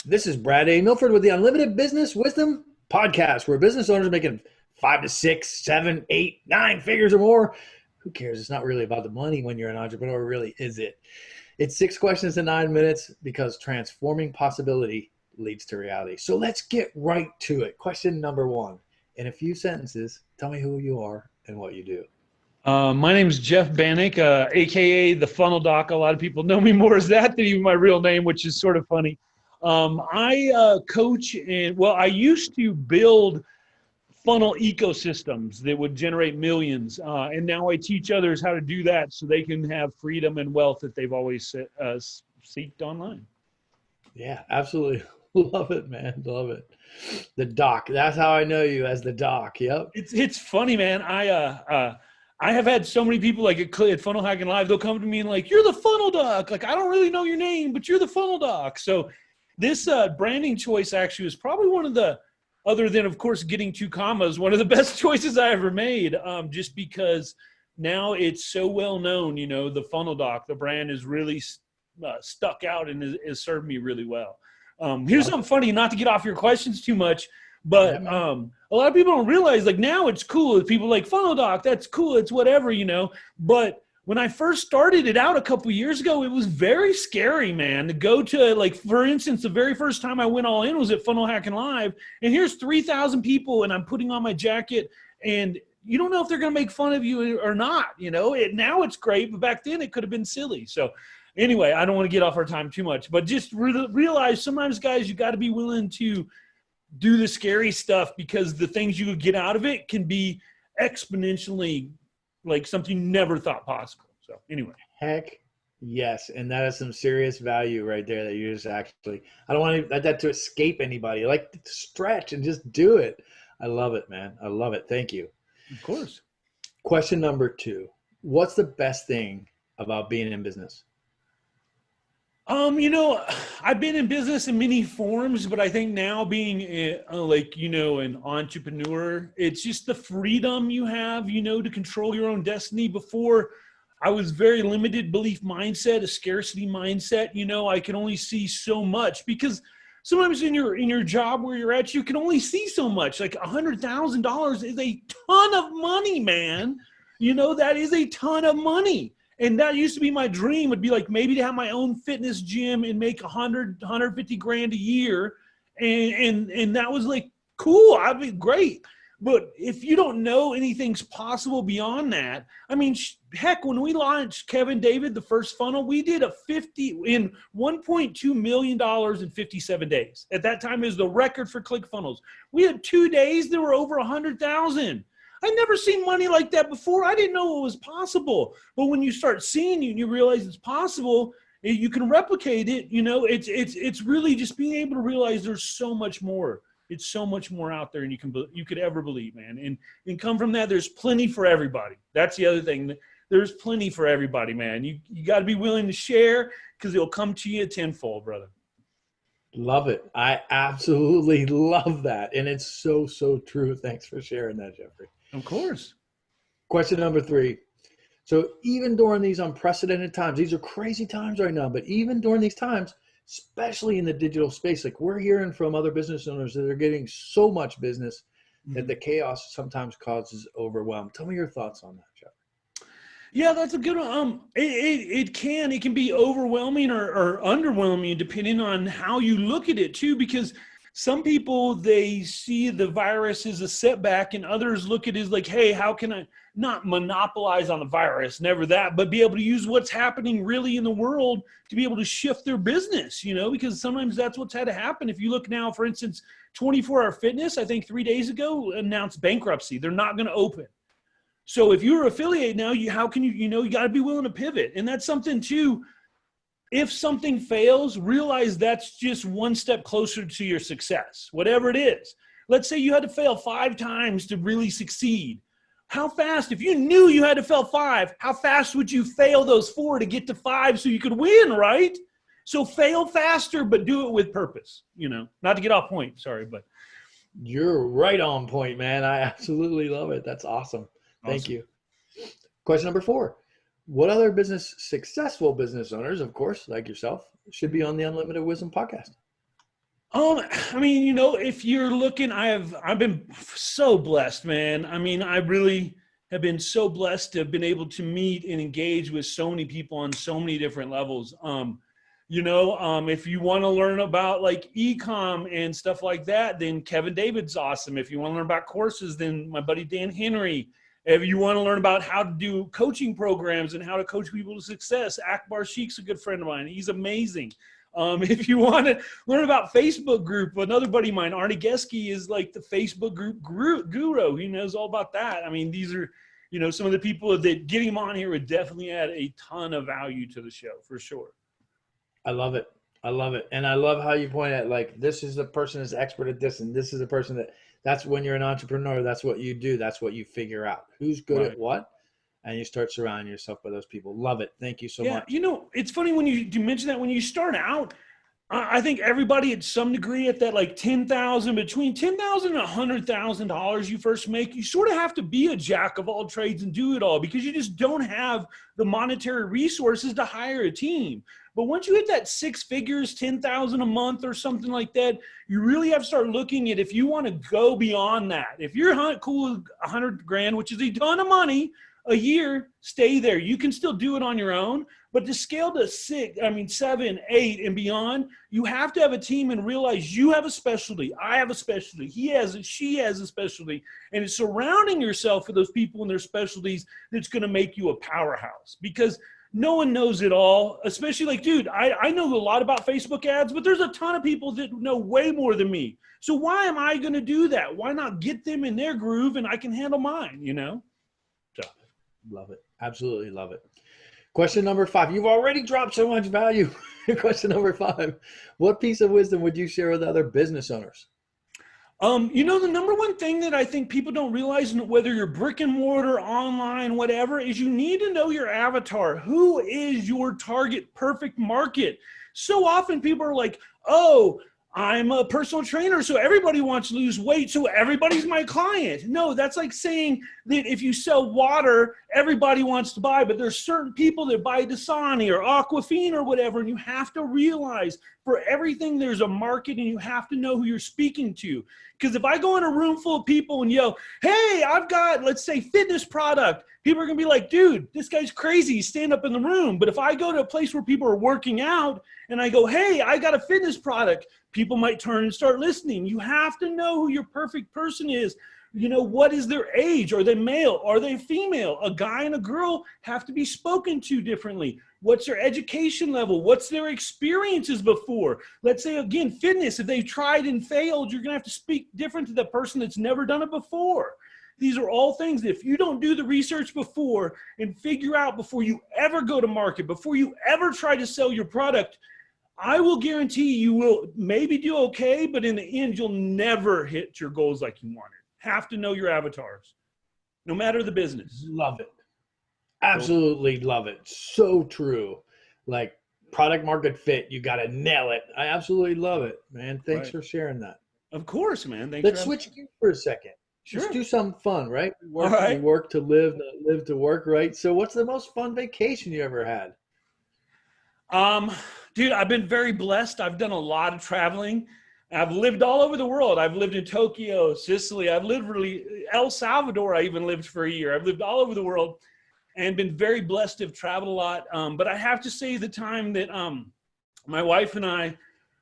This is Brad A. Milford with the Unlimited Business Wisdom Podcast, where business owners are making 5 to 6, 7, 8, 9 figures or more. Who cares? It's not really about the money when you're an entrepreneur, really, is it? It's 6 questions in 9 minutes because transforming possibility leads to reality. So let's get right to it. Question number 1. In a few sentences, tell me who you are and what you do. My name is Jeff Banek, aka the Funnel Doc. A lot of people know me more as that than even my real name, which is sort of funny. I coach I used to build funnel ecosystems that would generate millions, and now I teach others how to do that so they can have freedom and wealth that they've always seeked online. Yeah, absolutely. Love it, man. Love it. The Doc. That's how I know you, as the Doc. Yep. It's funny, man. I have had so many people like at Funnel Hacking Live, they'll come to me and like, you're the Funnel Doc. Like, I don't really know your name, but you're the Funnel Doc. So this branding choice actually was probably one of the, other than of course getting 2 commas, one of the best choices I ever made, just because now it's so well known, you know, the Funnel Doc, the brand is really stuck out and has served me really well. Here's something funny, not to get off your questions too much, but a lot of people don't realize, like, now it's cool. People like Funnel Doc, that's cool. It's whatever, you know. But when I first started it out a couple years ago, it was very scary, man, to go to, like, for instance, the very first time I went all in was at Funnel Hacking Live. And here's 3,000 people and I'm putting on my jacket and you don't know if they're going to make fun of you or not, you know. Now it's great, but back then it could have been silly. So anyway, I don't want to get off our time too much, but just realize sometimes, guys, you got to be willing to do the scary stuff because the things you get out of it can be exponentially like something you never thought possible. So anyway. Heck yes. And that is some serious value right there that you just actually, I don't want that to escape anybody. I like to stretch and just do it. I love it, man. I love it. Thank you. Of course. Question number 2. What's the best thing about being in business? You know, I've been in business in many forms, but I think now being an entrepreneur, it's just the freedom you have, you know, to control your own destiny. Before, I was very limited belief mindset, a scarcity mindset. You know, I can only see so much because sometimes in your job where you're at, you can only see so much. Like $100,000 is a ton of money, man. You know, that is a ton of money. And that used to be my dream, would be like maybe to have my own fitness gym and make 150 grand a year. And that was like, cool, I'd be great. But if you don't know anything's possible beyond that, I mean, heck, when we launched Kevin David, the first funnel, we did $1.2 million in 57 days. At that time, it was the record for ClickFunnels. We had 2 days that were over 100,000. I'd never seen money like that before. I didn't know it was possible. But when you start seeing it and you realize it's possible, you can replicate it. You know, it's really just being able to realize there's so much more. It's so much more out there than you could ever believe, man. And come from that, there's plenty for everybody. That's the other thing. There's plenty for everybody, man. You got to be willing to share because it'll come to you tenfold, brother. Love it. I absolutely love that. And it's so, so true. Thanks for sharing that, Jeffrey. Of course. Question number 3. So even during these unprecedented times, these are crazy times right now, but even during these times, especially in the digital space, like we're hearing from other business owners that are getting so much business that the chaos sometimes causes overwhelm. Tell me your thoughts on that, Jeff. Yeah, that's a good one. It can be overwhelming or underwhelming depending on how you look at it too, because some people, they see the virus as a setback and others look at it as like, hey, how can I not monopolize on the virus? Never that, but be able to use what's happening really in the world to be able to shift their business, you know, because sometimes that's what's had to happen. If you look now, for instance, 24-Hour Fitness, I think 3 days ago, announced bankruptcy. They're not going to open. So if you're an affiliate now, you got to be willing to pivot. And that's something too. If something fails, realize that's just one step closer to your success, whatever it is. Let's say you had to fail 5 times to really succeed. How fast, if you knew you had to fail 5, how fast would you fail those 4 to get to 5 so you could win, right? So fail faster, but do it with purpose, you know, not to get off point. Sorry, but. You're right on point, man. I absolutely love it. That's awesome. Thank you. Question number 4. What other successful business owners, of course, like yourself, should be on the Unlimited Wisdom podcast? I mean, if you're looking, I've been so blessed, man. I mean, I really have been so blessed to have been able to meet and engage with so many people on so many different levels. If you want to learn about like e-com and stuff like that, then Kevin David's awesome. If you want to learn about courses, then my buddy Dan Henry. If you want to learn about how to do coaching programs and how to coach people to success, Akbar Sheik's a good friend of mine. He's amazing. If you want to learn about Facebook group, another buddy of mine, Arnie Geske, is like the Facebook group guru. He knows all about that. I mean, these are, some of the people that get him on here would definitely add a ton of value to the show for sure. I love it. I love it. And I love how you point at, like, this is the person that's expert at this, and this is the person that's when you're an entrepreneur, that's what you do. That's what you figure out. Who's good at what? And you start surrounding yourself by those people. Love it. Thank you so much. It's funny when you mention that when you start out, I think everybody at some degree at that like between $10,000 and $100,000 you first make, you sort of have to be a jack of all trades and do it all because you just don't have the monetary resources to hire a team. But once you hit that six figures, 10,000 a month or something like that, you really have to start looking at if you want to go beyond that. If you're cool with 100 grand, which is a ton of money a year, stay there. You can still do it on your own, but to scale to 7, 8 and beyond, you have to have a team and realize you have a specialty. I have a specialty. She has a specialty, and it's surrounding yourself with those people and their specialties that's going to make you a powerhouse because no one knows it all, especially like, dude, I know a lot about Facebook ads, but there's a ton of people that know way more than me. So why am I going to do that? Why not get them in their groove and I can handle mine, So. Love it. Absolutely love it. Question number 5. You've already dropped so much value. Question number 5. What piece of wisdom would you share with other business owners? The number one thing that I think people don't realize, whether you're brick and mortar, online, whatever, is you need to know your avatar. Who is your target perfect market? So often people are like, oh, I'm a personal trainer, so everybody wants to lose weight, so everybody's my client. No, that's like saying that if you sell water, everybody wants to buy, but there's certain people that buy Dasani or Aquafina or whatever, and you have to realize for everything there's a market, and you have to know who you're speaking to. Because if I go in a room full of people and yell, hey, I've got, let's say, fitness product, people are going to be like, dude, this guy's crazy. Stand up in the room. But if I go to a place where people are working out and I go, hey, I got a fitness product, people might turn and start listening. You have to know who your perfect person is. What is their age? Are they male? Are they female? A guy and a girl have to be spoken to differently. What's their education level? What's their experiences before? Let's say, again, fitness. If they've tried and failed, you're going to have to speak different to the person that's never done it before. These are all things that if you don't do the research before and figure out before you ever go to market, before you ever try to sell your product, I will guarantee you will maybe do okay, but in the end, you'll never hit your goals like you wanted. Have to know your avatars, no matter the business. Love it. Absolutely love it. So true. Like product market fit, you got to nail it. I absolutely love it, man. Thanks for sharing that. Of course, man. Let's switch gears for a second. Sure. Let's do something fun, right? We work to live, not live to work, right? So what's the most fun vacation you ever had? Dude, I've been very blessed. I've done a lot of traveling. I've lived all over the world. I've lived in Tokyo, Sicily. I've lived El Salvador. I even lived for a year. I've lived all over the world and been very blessed to have traveled a lot. But I have to say the time that my wife and I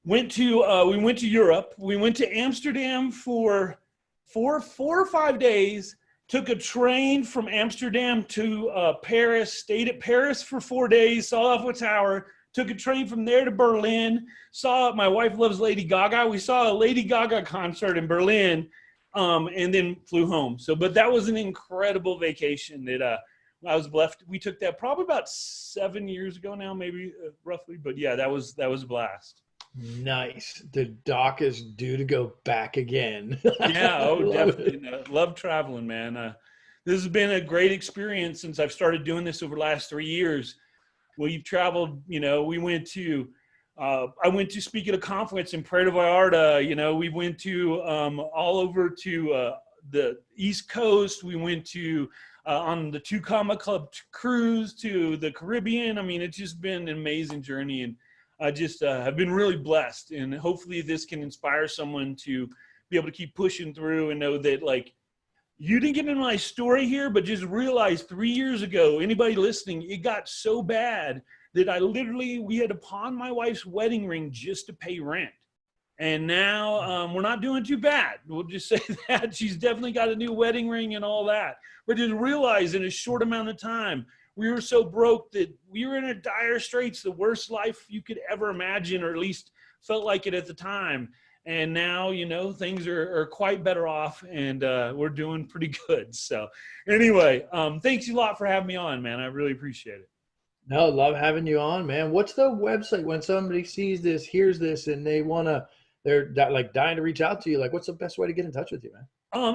went to Europe. We went to Amsterdam for four or 5 days, took a train from Amsterdam to Paris, stayed at Paris for 4 days, saw Eiffel Tower, took a train from there to Berlin, my wife loves Lady Gaga. We saw a Lady Gaga concert in Berlin, and then flew home. But that was an incredible vacation that I was blessed. We took that probably about 7 years ago now, maybe roughly. But yeah, that was a blast. Nice. The doc is due to go back again. Yeah, definitely. Love traveling, man. This has been a great experience since I've started doing this over the last 3 years. We've traveled, we went to, I went to speak at a conference in Puerto Vallarta. We went to all over to the East Coast. We went to on the Tucumã Club cruise to the Caribbean. I mean, it's just been an amazing journey. And I just have been really blessed, and hopefully this can inspire someone to be able to keep pushing through and know that, like, you didn't get into my story here, but just realize 3 years ago, anybody listening, it got so bad that we had to pawn my wife's wedding ring just to pay rent. And now we're not doing too bad. We'll just say that. She's definitely got a new wedding ring and all that. But just realize in a short amount of time, we were so broke that we were in a dire straits, the worst life you could ever imagine, or at least felt like it at the time. And now, you know, things are quite better off, and we're doing pretty good. So anyway, thanks a lot for having me on, man. I really appreciate it. No, love having you on, man. What's the website when somebody sees this, hears this, and they're like dying to reach out to you? Like, what's the best way to get in touch with you, man?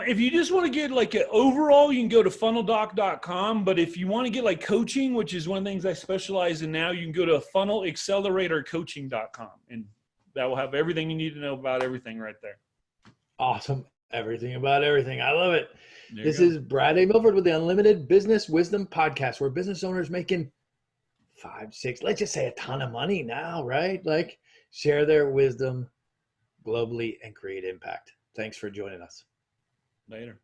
If you just want to get like an overall, you can go to funneldoc.com. But if you want to get like coaching, which is one of the things I specialize in now, you can go to funnelacceleratorcoaching.com, and that will have everything you need to know about everything right there. Awesome. Everything about everything. I love it. This go. is Brad A. Milford with the Unlimited Business Wisdom Podcast, where business owners making 5, 6, let's just say a ton of money now, right? Like, share their wisdom globally and create impact. Thanks for joining us. Later.